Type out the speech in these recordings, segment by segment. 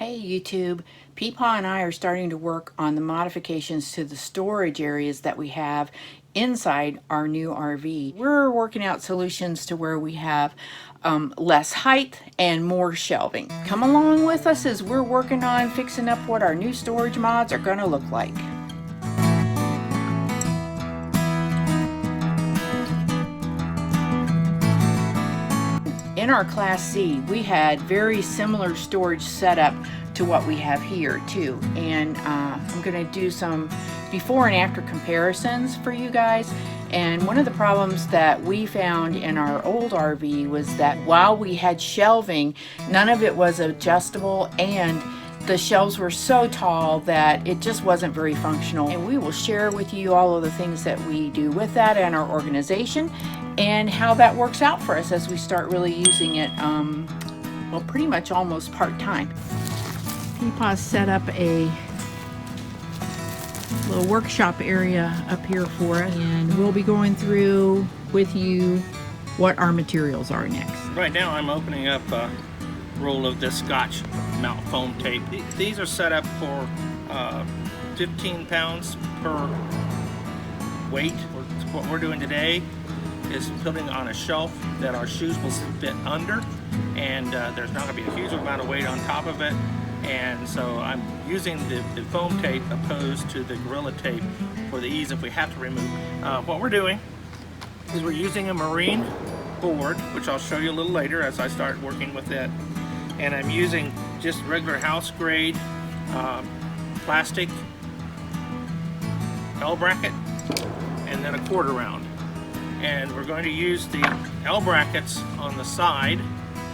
Hey YouTube, Peepaw and I are starting to work on the modifications to the storage areas that we have inside our new RV. We're working out solutions to where we have less height and more shelving. Come along with us as we're working on fixing up what our new storage mods are going to look like. In our Class C, we had very similar storage setup to what we have here too. And I'm going to do some before and after comparisons for you guys. And one of the problems that we found in our old RV was that while we had shelving, none of it was adjustable, and the shelves were so tall that it just wasn't very functional. And we will share with you all of the things that we do with that and our organization and how that works out for us as we start really using it, well, pretty much almost part-time. Peepaw set up a little workshop area up here for us, and we'll be going through with you what our materials are next. Right now I'm opening up a roll of this Scotch mount foam tape. These are set up for 15 pounds per weight. What we're doing today is putting on a shelf that our shoes will fit under, and there's not going to be a huge amount of weight on top of it. And so I'm using the foam tape opposed to the Gorilla tape for the ease if we have to remove. What we're doing is we're using a marine board, which I'll show you a little later as I start working with it. And I'm using just regular house grade plastic L bracket and then a quarter round. And we're going to use the L brackets on the side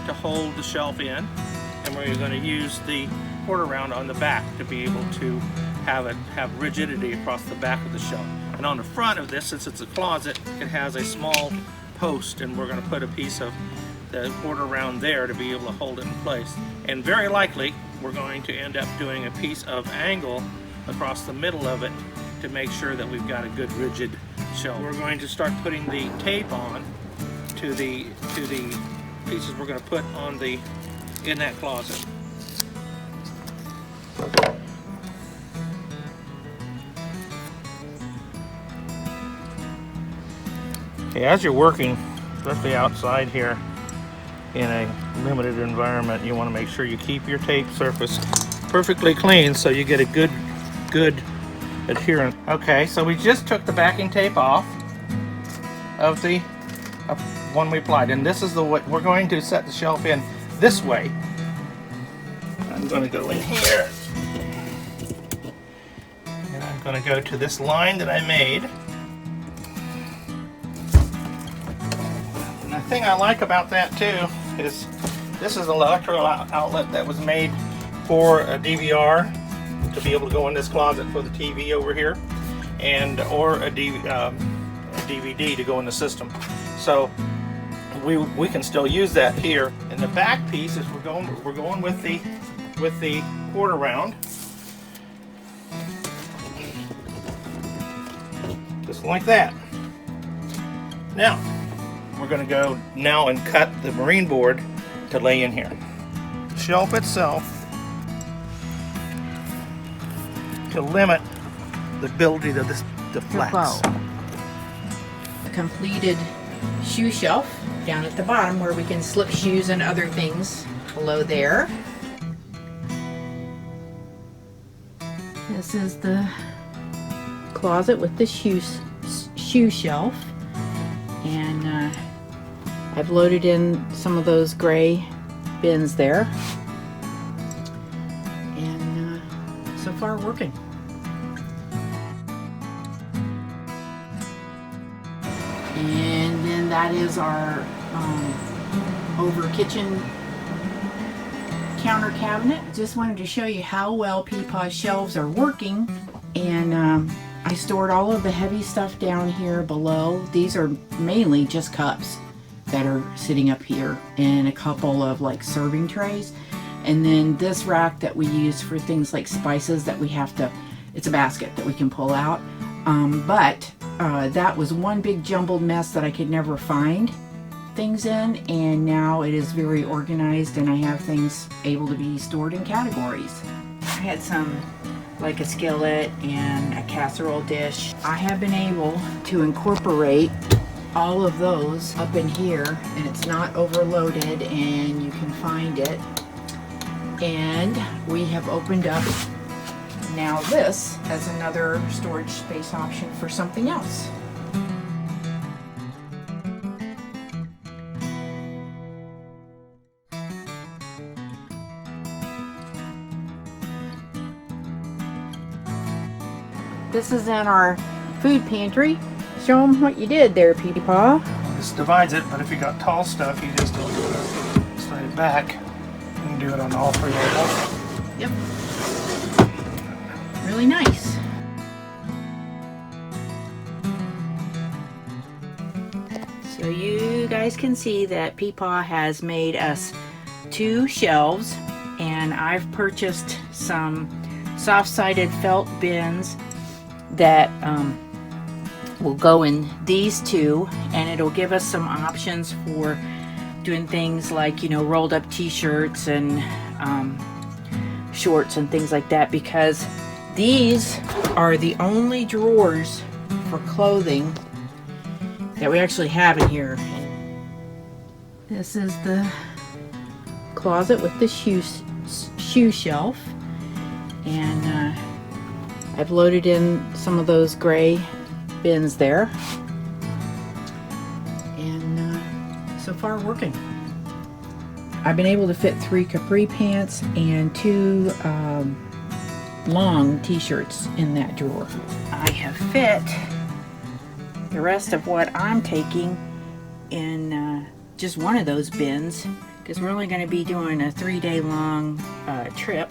to hold the shelf in, and we're going to use the quarter round on the back to be able to have rigidity across the back of the shelf. And on the front of this, since it's a closet, it has a small post, and we're going to put a piece of the quarter round there to be able to hold it in place. And very likely we're going to end up doing a piece of angle across the middle of it to make sure that we've got a good rigid shelf. We're going to start putting the tape on to the pieces we're going to put on in that closet. Okay, as you're working, especially outside here in a limited environment, you want to make sure you keep your tape surface perfectly clean so you get a good adherent. Okay, so we just took the backing tape off of the one we applied, and this is the way we're going to set the shelf in this way. I'm going to go in here, and I'm going to go to this line that I made. And the thing I like about that too is this is an electrical outlet that was made for a DVR to be able to go in this closet for the TV over here, and or a DVD to go in the system. So we can still use that here. And the back piece is we're going with the quarter round, just like that. Now we're going to go now and cut the marine board to lay in here. The shelf itself, to limit the ability of this to flex. A completed shoe shelf down at the bottom where we can slip shoes and other things below there. This is the closet with the shoe shelf, and I've loaded in some of those gray bins there, and so far working. And then that is our over kitchen counter cabinet. Just wanted to show you how well Peepaw's shelves are working, and I stored all of the heavy stuff down here below. These are mainly just cups that are sitting up here, and a couple of like serving trays. And then this rack that we use for things like spices that we have to, it's a basket that we can pull out. But that was one big jumbled mess that I could never find things in, and now it is very organized and I have things able to be stored in categories. I had some, like a skillet and a casserole dish. I have been able to incorporate all of those up in here, and it's not overloaded and you can find it. And we have opened up now this as another storage space option for something else. This is in our food pantry. Show them what you did there, Peepaw. This divides it, but if you got tall stuff, you just slide it back. You can do it on all three levels. Yep. Really nice. So you guys can see that Peepaw has made us 2 shelves, and I've purchased some soft-sided felt bins that will go in these 2, and it'll give us some options for doing things like, you know, rolled up t-shirts and shorts and things like that, because these are the only drawers for clothing that we actually have in here. This is the closet with the shoe shelf, and I've loaded in some of those gray bins there, and so far working. I've been able to fit 3 capri pants and 2 long t-shirts in that drawer. I have fit the rest of what I'm taking in just one of those bins, because we're only going to be doing a 3-day long trip.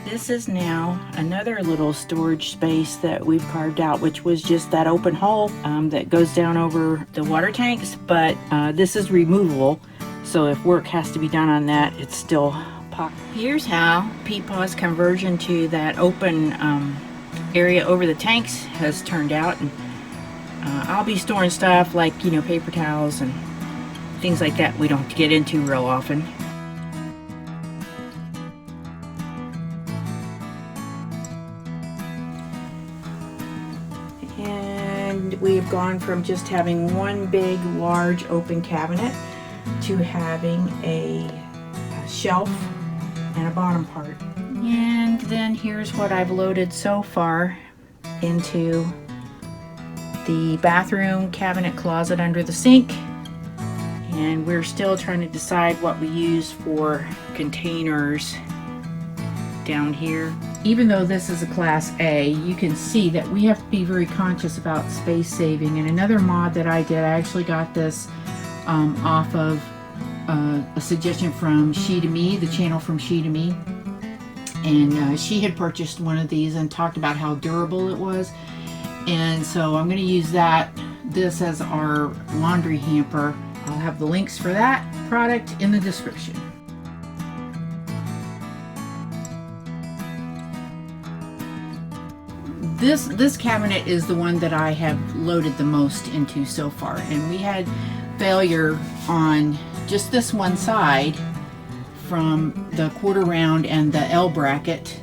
This is now another little storage space that we've carved out, which was just that open hole that goes down over the water tanks, but this is removable, so if work has to be done on that, it's still pocket. Here's how Peepaw's conversion to that open area over the tanks has turned out, and I'll be storing stuff like, you know, paper towels and things like that we don't get into real often. And we've gone from just having one big large open cabinet to having a shelf and a bottom part. And then here's what I've loaded so far into the bathroom cabinet closet under the sink, and we're still trying to decide what we use for containers down here. Even though this is a Class A, you can see that we have to be very conscious about space saving. And another mod that I did, I actually got this off of a suggestion from She to Me, the channel from She to Me, and she had purchased one of these and talked about how durable it was, and so I'm going to use this as our laundry hamper. I'll have the links for that product in the description. This cabinet is the one that I have loaded the most into so far, and we had failure on just this one side from the quarter round and the L bracket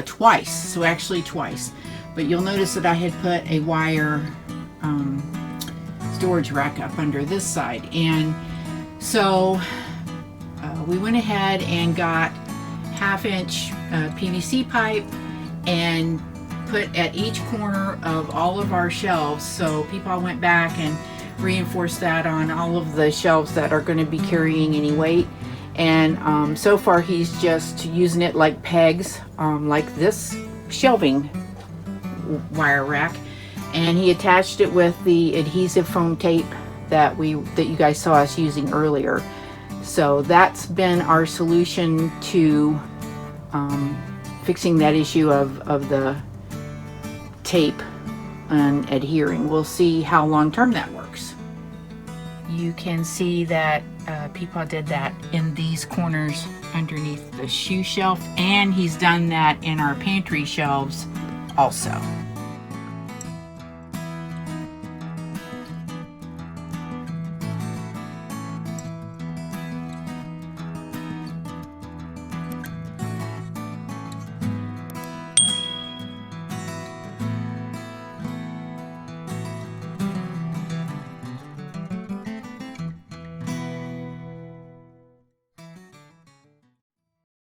twice, so actually twice. But you'll notice that I had put a wire storage rack up under this side, and so we went ahead and got 1/2-inch PVC pipe and put at each corner of all of our shelves. So people went back and reinforced that on all of the shelves that are going to be carrying any weight, and so far he's just using it like pegs, like this shelving wire rack, and he attached it with the adhesive foam tape that you guys saw us using earlier. So that's been our solution to fixing that issue of the tape and adhering. We'll see how long term that works. You can see that Peepaw did that in these corners underneath the shoe shelf, and he's done that in our pantry shelves also.